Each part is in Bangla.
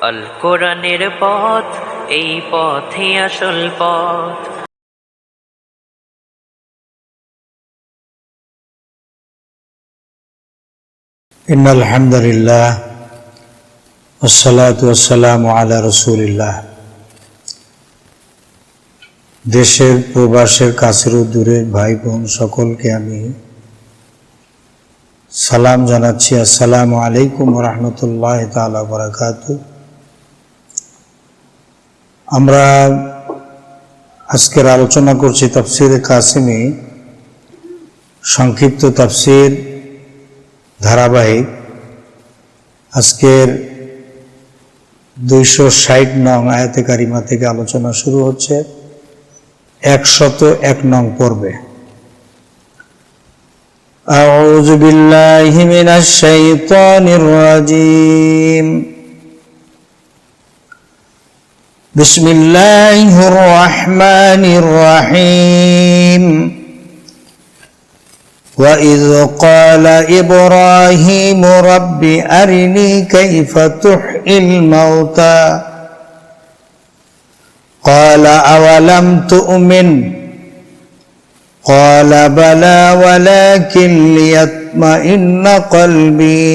আল কোরআনের পথ, এই পথে আসল পথ। ইন্নাল হামদুলিল্লাহ ওয়াসসালাতু ওয়াসসালামু আলা রাসূলিল্লাহ। দেশের প্রবাসের কাছের ও দূরের ভাই বোন সকলকে আমি সালাম জানাচ্ছি। আসসালামু আলাইকুম ওয়া রাহমাতুল্লাহি তাআলা ওয়া বারাকাতুহু। আমরা আজকের আলোচনা করছি তাফসীরে কাসিমি, সংক্ষিপ্ত তাফসীর ধারাবাহিক। আজকের 260 নং আয়াতে কারিমা থেকে আলোচনা শুরু হচ্ছে 101 নং পর্বে। আউযু বিল্লাহি মিনাশ শাইতানির রাজীম। বিসমিল্লাহির রাহমানির রাহিম। وَإِذْ قَالَ إِبْرَاهِيمُ رَبِّ أَرِنِي كَيْفَ تُحْيِي الْمَوْتَى قَالَ أَوَلَمْ تُؤْمِنْ قَالَ بَلَى وَلَكِنْ لِيَطْمَئِنَّ قَلْبِي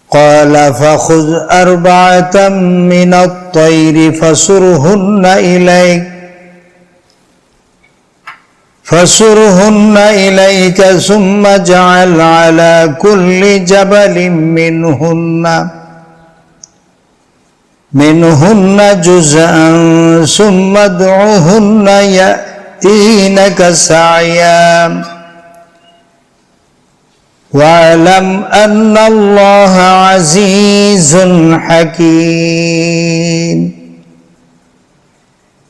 قَالَ فَخُذْ أَرْبَعَةً مِنَ الطَّيْرِ فَصُرْهُنَّ إليك ثم اجعل على كل جبل منهن جزءا ثم ادعهن يأتينك سعيا واعلم أن الله عزيز حكيم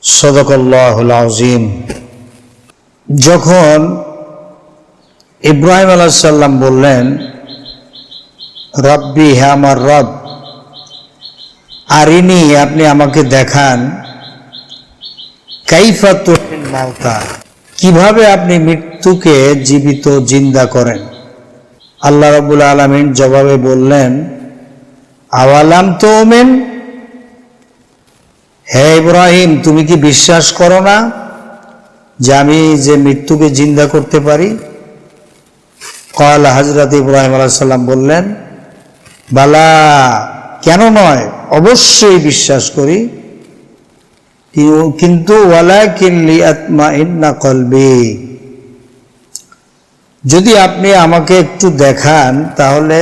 صدق الله العظيم। যখন ইব্রাহিম আলাইহিস সালাম বললেন, রব্বি, হে আমার রব, আরিনি, আপনি আমাকে দেখান, কাইফা তুহিল মাউতা, কিভাবে আপনি মৃত্যুকে জীবিত জিন্দা করেন। আল্লাহ রাব্বুল আলামিন জবাবে বললেন, আওয়ালাম তুমিন, হে ইব্রাহিম, তুমি কি বিশ্বাস করো না যে আমি যে মৃত্যুকে জিন্দা করতে পারি? কাল, হযরত ইব্রাহিম আলাইহিস সালাম বললেন, বালা, কেন নয়, অবশ্যই বিশ্বাস করি, কিন্তু ওয়ালাকিন লিয়াতমাইন্না কলবি, যদি আপনি আমাকে একটু দেখান তাহলে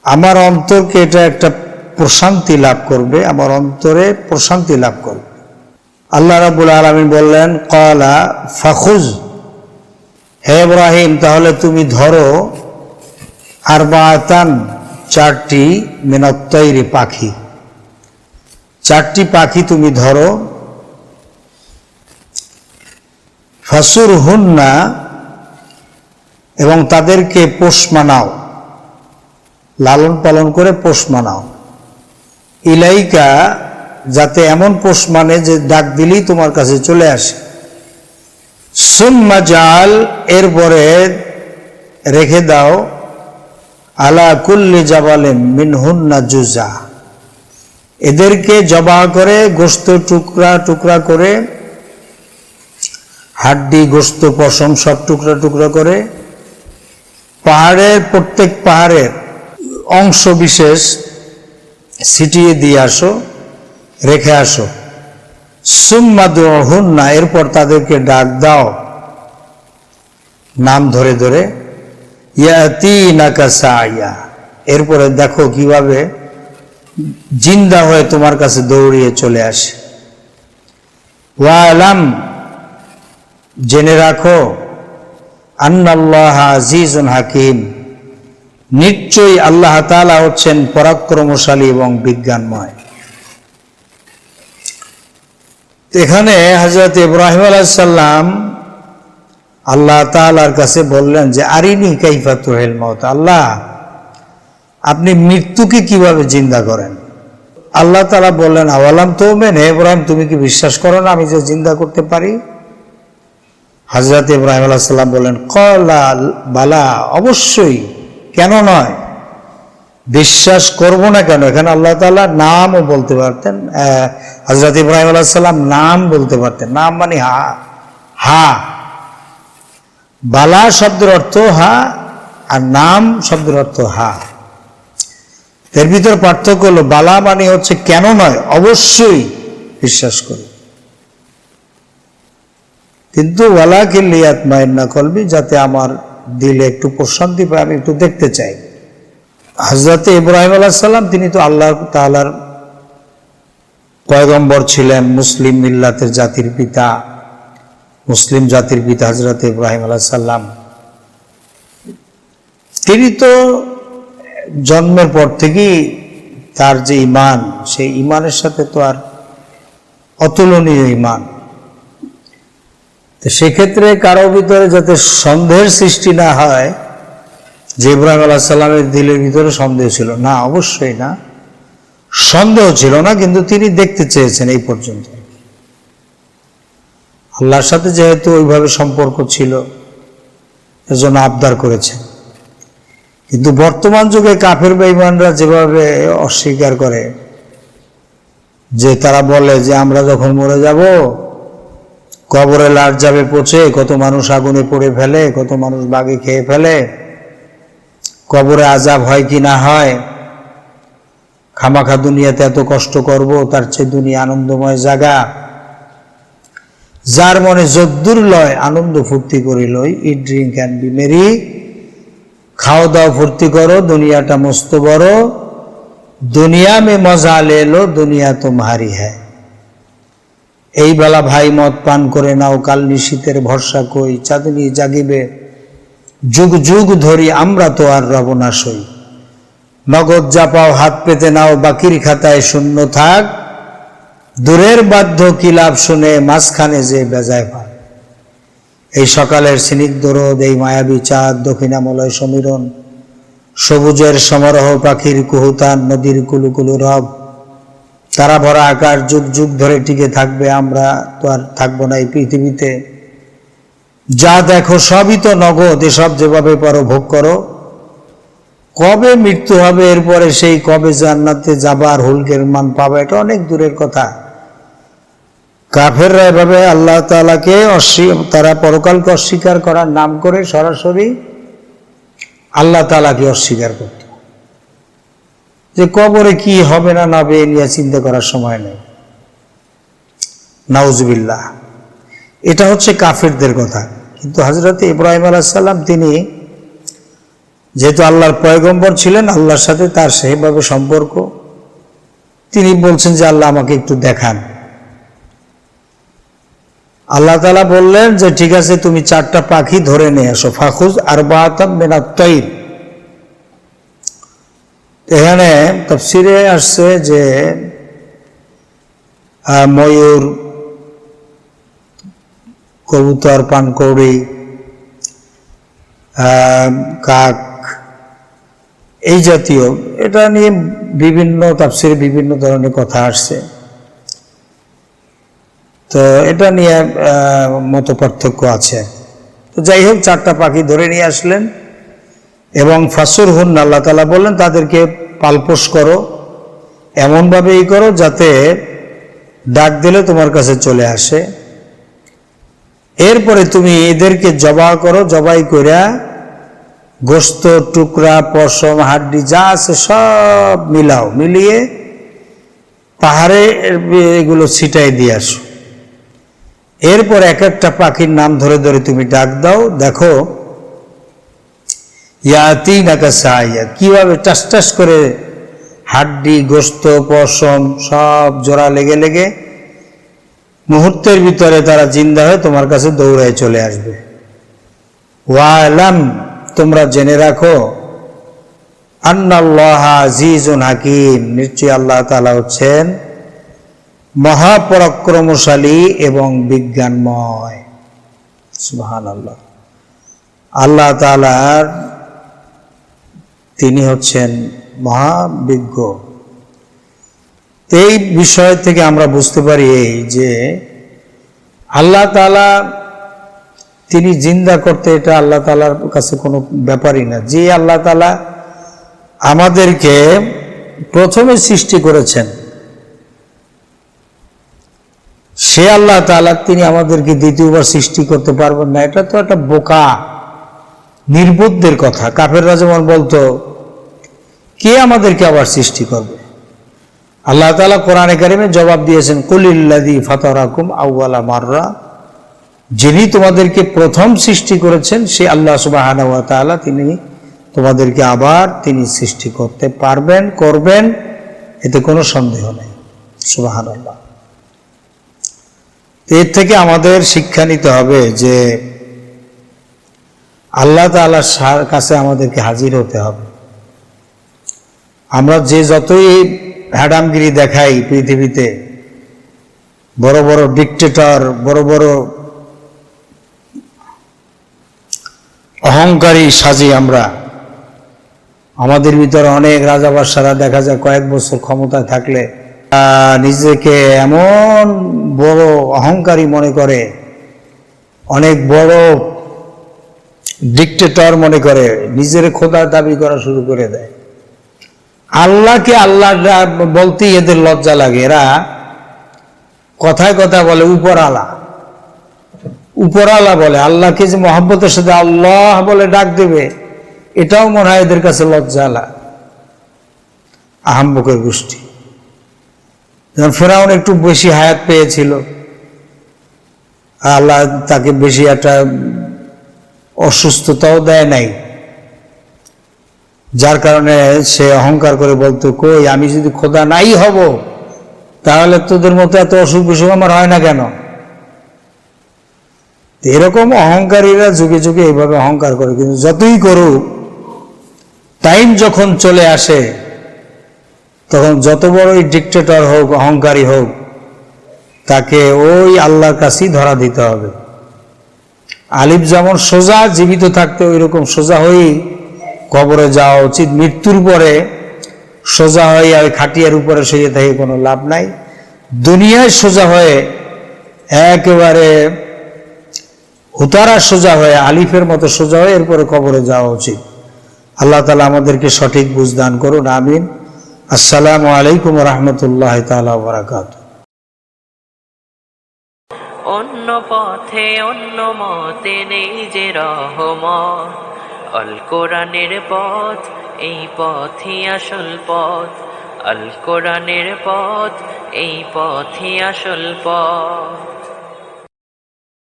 আমার অন্তরকে এটা একটা প্রশান্তি লাভ করবে, আমার অন্তরে প্রশান্তি লাভ করবে। আল্লাহ রাব্বুল আলামিন বললেন, ক্বালা ফাখুজ, হে ইব্রাহিম, তাহলে তুমি ধরো, আরবাআতান, 4টি, মিনাত তাইরি, পাখি, 4টি পাখি তুমি ধরো, ফাসুরহুন্না, এবং তাদেরকে পোষ মানাও, লালন পালন করে পোষ মানাও, ইলাইকা, যাতে এমন পোষ মানে যে ডাক দিলেই তোমার কাছে চলে আসে, সুম্মা জাল, এরপরে রেখে দাও, আলা কুল্লি জাবালিন মিনহুন্না জুজা, এদেরকে জবাহ করে, গোশত টুকরা টুকরা করে, হাড্ডি, গোশত, পশম সব টুকরা টুকরা করে, পাহাড়ের, প্রত্যেক পাহাড়ের অংশ বিশেষ ছিটিয়ে দিয়ে আসো, রেখে আসো। সুম্মা দুহুন্না, এরপর তাদেরকে ডাক দাও নাম ধরে ধরে, ইয়াতিনাকা সাইয়া, এরপরে দেখো কিভাবে জিন্দা হয়ে তোমার কাছে দৌড়িয়ে চলে আসে। ওয়ালাম, জেনে রাখো, আন্নাল্লাহ আজিজুন হাকিম, নিশ্চয়ই আল্লাহ তাআলা হচ্ছেন পরাক্রমশালী এবং বিজ্ঞানময়। এখানে হযরত ইব্রাহিম আলাইহিস সালাম আল্লাহ তাআলার কাছে বললেন যে, আরিনি কাইফা তুহিল মাউত, আল্লাহ, আপনি মৃত্যুকে কিভাবে জিন্দা করেন। আল্লাহ তাআলা বললেন, আওয়ালাম তুমিন, হে ইব্রাহিম, তুমি কি বিশ্বাস করো না আমি যে জিন্দা করতে পারি? হযরত ইব্রাহিম আলাইহিস সালাম বললেন, ক্বালা বালা, অবশ্যই, কেন নয়, বিশ্বাস করব না কেন? এখানে আল্লাহ তাআলা নামও বলতে পারতেন, হযরত ইব্রাহিম আলাইহিস সালাম নাম বলতে পারতেন। নাম মানে হা, হা। বালা শব্দের অর্থ হা, আর নাম শব্দের অর্থ হা। এর ভিতর পার্থক্য হলো, বালা মানে হচ্ছে কেন নয়, অবশ্যই বিশ্বাস করি, কিন্তু ওয়ালাকিন লিয়াতমাইন্না কলবি, যাতে আমার দিলে একটু প্রশান্তি পায়, আমি একটু দেখতে চাই। হযরত ইব্রাহিম আলাইহিস সালাম তিনি তো আল্লাহ তাআলার পয়গম্বর ছিলেন, মুসলিম মিল্লাতের জাতির পিতা, মুসলিম জাতির পিতা হযরত ইব্রাহিম আলাইহিস সালাম। তিনি তো জন্মের পর থেকেই তার যে ঈমান, সেই ঈমানের সাথে তো আর অতুলনীয় ঈমান। তো সেক্ষেত্রে কারো ভিতরে যাতে সন্দেহের সৃষ্টি না হয় যে ইব্রাহিম আলাইহিস সালামের দিলের ভিতরে সন্দেহ ছিল না, অবশ্যই না, সন্দেহ ছিল না, কিন্তু তিনি দেখতে চেয়েছেন এই পর্যন্ত। আল্লাহর সাথে যেহেতু ওইভাবে সম্পর্ক ছিল, এজন্য আবদার করেছেন। কিন্তু বর্তমান যুগে কাফের বেঈমানরা যেভাবে অস্বীকার করে, যে তারা বলে যে আমরা যখন মরে যাব, কবরে লাশ যাবে পচে, কত মানুষ আগুনে পড়ে ফেলে, কত মানুষ বাঘে খেয়ে ফেলে, কবরে আযাব হয় কি না হয়, খামাখা দুনিয়াতে এত কষ্ট করব, তার চেয়ে দুনিয়া আনন্দময় জায়গা। যার মনে যদ্দুর লয় আনন্দ ফুর্তি করি লই, ইট ড্রিঙ্ক অ্যান্ড বি মেরি, খাও দাও ফুর্তি করো, দুনিয়াটা মস্ত বড়, দুনিয়া মে মজা লে লো, দুনিয়া তোমারি হ্যায়। এই বেলা ভাই মদ পান করে নাও, কাল নিশীতের ভরসা কই, চাঁদনি জাগিবে যুগ যুগ ধরি, আমরা তো আর রব না সই। নগদ যা পাও হাত পেতে নাও, বাকির খাতায় শূন্য থাক, দূরের বাধ্য কি লাভ শুনে, মাঝখানে যে বেজায় পায়। এই সকালের স্নিগ্ধ রোদ, এই মায়াবী চাঁদ, দক্ষিণামলয় সমীরণ, সবুজের সমারোহ, পাখির কুহুতান, নদীর কুলুকুলু রব, তারা ভরা আকাশ যুগ যুগ ধরে টিকে থাকবে, আমরা তো আর থাকবো না এই পৃথিবীতে। যা দেখো সবই তো নগদ, এসব যেভাবে পারো ভোগ করো, কবে মৃত্যু হবে, এরপরে সেই কবে জান্নাতে যাবার হুলকের মান পাবে, এটা অনেক দূরের কথা। কাফেররা এভাবে আল্লাহ তাআলাকে তারা পরকালকে অস্বীকার করার নাম করে সরাসরি আল্লাহ তাআলাকে অস্বীকার করত, যে কবরে কি হবে না না হবে এ নিয়ে চিন্তা করার সময় নেই। নাউজুবিল্লাহ। এটা হচ্ছে কাফেরদের কথা। কিন্তু হযরত ইব্রাহিম আলাইহিস সালাম তিনি যেহেতু আল্লাহর পয়গম্বর ছিলেন, আল্লাহর সাথে তার সেভাবে সম্পর্ক, তিনি বলছেন যে আল্লাহ আমাকে একটু দেখান। আল্লাহ তাআলা বললেন যে ঠিক আছে, তুমি 4টা পাখি ধরে নিয়ে আসো, ফাখুজ আরবাআতাম মিনাত তাইর। এখানে তাফসীরে আসছে যে ময়ূর, কবুতর, পানকৌড়ি, কাক, এই জাতীয়, এটা নিয়ে বিভিন্ন তাফসীরে বিভিন্ন ধরনের কথা আসছে। তো এটা নিয়ে মত পার্থক্য আছে। তো যাই হোক, 4টা পাখি ধরে নিয়ে আসলেন এবং ফাসুর হুন, আল্লাহ তাআলা বললেন তাদেরকে পালপোষ করো, এমনভাবেই করো যাতে ডাক দিলে তোমার কাছে চলে আসে। এরপরে তুমি এদেরকে জবাই করো, জবাই কইরা গোশত, টুকরা, পশম, হাড্ডি যা আছে সব মিলাও, মিলিয়ে পাহাড়ে এগুলো ছিটাই দিয়ে আসো। এরপর এক একটা পাখির নাম ধরে ধরে তুমি ডাক দাও, দেখো ইয়াতিনাকা সাইয়া, কিভাবে টাস টাস করে হাড্ডি, গোশত, পশম সব জোড়া লেগে লেগে মুহূর্তের ভিতরে তারা জিন্দা হয়ে তোমার কাছে দৌড়ায় চলে আসবে। ওয়ালাম, তোমরা জেনে রাখো, আন্নাল্লাহা আজিজুন হাকিম, নিশ্চয়ই আল্লাহ তাআলা হচ্ছেন মহাপরাক্রমশালী এবং বিজ্ঞানময়। সুবহানাল্লাহ। আল্লাহ তাআলার তিনি হচ্ছেন মহাবিজ্ঞ। এই বিষয় থেকে আমরা বুঝতে পারি এই যে আল্লাহ তাআলা তিনি জিন্দা করতে, এটা আল্লাহ তাআলার কাছে কোনো ব্যাপারই না। যে আল্লাহ তাআলা আমাদেরকে প্রথমে সৃষ্টি করেছেন, সে আল্লাহ তাআলা, তিনি আমাদেরকে দ্বিতীয়বার সৃষ্টি করতে পারবেন না। এটা তো একটা বোকা নির্বুদ্ধের কথা। কাফেররা যেমন বলতো, কে আমাদেরকে আবার সৃষ্টি করবে? আল্লাহ তাআলা কোরআনে কারিমে জবাব দিয়েছেন, কুলিল্লাযী ফাতারাকুম আউওয়ালা মাররা, যিনি তোমাদেরকে প্রথম সৃষ্টি করেছেন সে আল্লাহ সুবহানাহু ওয়া তাআলা, তিনি তোমাদেরকে আবার তিনি সৃষ্টি করতে পারবেন, করবেন, এতে কোনো সন্দেহ নেই। সুবহানাল্লাহ। এর থেকে আমাদের শিক্ষা নিতে হবে যে আল্লাহ তাআলার কাছে আমাদেরকে হাজির হতে হবে। আমরা যে যতই হ্যাডামগিরি দেখাই পৃথিবীতে, বড় বড় ডিক্টেটর, বড় বড় অহংকারী সাজি আমরা, আমাদের ভিতরে অনেক রাজা বাদশারা দেখা যায় কয়েক বছর ক্ষমতায় থাকলে নিজেকে এমন বড় অহংকারী মনে করে, অনেক বড় ডিক্টেটর মনে করে, নিজের খোদার দাবি করা শুরু করে দেয়। আল্লাহকে আল্লাহ বলতেই এদের লজ্জা লাগে। এরা কথায় কথা বলে উপরালা, উপরালা বলে। আল্লাহকে যে মহব্বতের সাথে আল্লাহ বলে ডাক দেবে, এটাও মনে হয় এদের কাছে লজ্জালা। আহাম্মকের গোষ্ঠী। যেমন ফেরাউন একটু বেশি হায়াত পেয়েছিল, আল্লাহ তাকে বেশি একটা অসুস্থতাও দেয় নাই, যার কারণে সে অহংকার করে বলতো, কই আমি যদি খোদা নাই হব তাহলে তোদের মতো এত অসুখ বিসুখ আমার হয় না কেন? এরকম অহংকারীরা যুগে যুগে এইভাবে অহংকার করে। কিন্তু যতই করুক, টাইম যখন চলে আসে তখন যত বড়ই ডিক্টেটর হোক, অহংকারী হোক, তাকে ওই আল্লাহর কাছেই ধরা দিতে হবে। আলিফ যেমন সোজা জীবিত থাকতে ওই রকম সোজা হয়েই কবরে যাওয়া উচিত। মৃত্যুর পরে সোজা হয়ে ওই খাটিয়ার উপরে শুয়ে থেকে কোনো লাভ নাই। দুনিয়ায় সোজা হয়ে একেবারে হুতারা সোজা হয়ে, আলিফের মতো সোজা হয়ে এরপরে কবরে যাওয়া উচিত। আল্লাহ তাআলা আমাদেরকে সঠিক বুঝ দান করুন, আমিন। আসসালামু আলাইকুম ওয়া রাহমাতুল্লাহি তাআলা ওয়া বারাকাতুহু। অন্য পথে অন্য মতে নেই যে রহমত, আল কোরআনের পথ, এই পথই আসল পথ। আল কোরআনের পথ, এই পথই আসল পথ।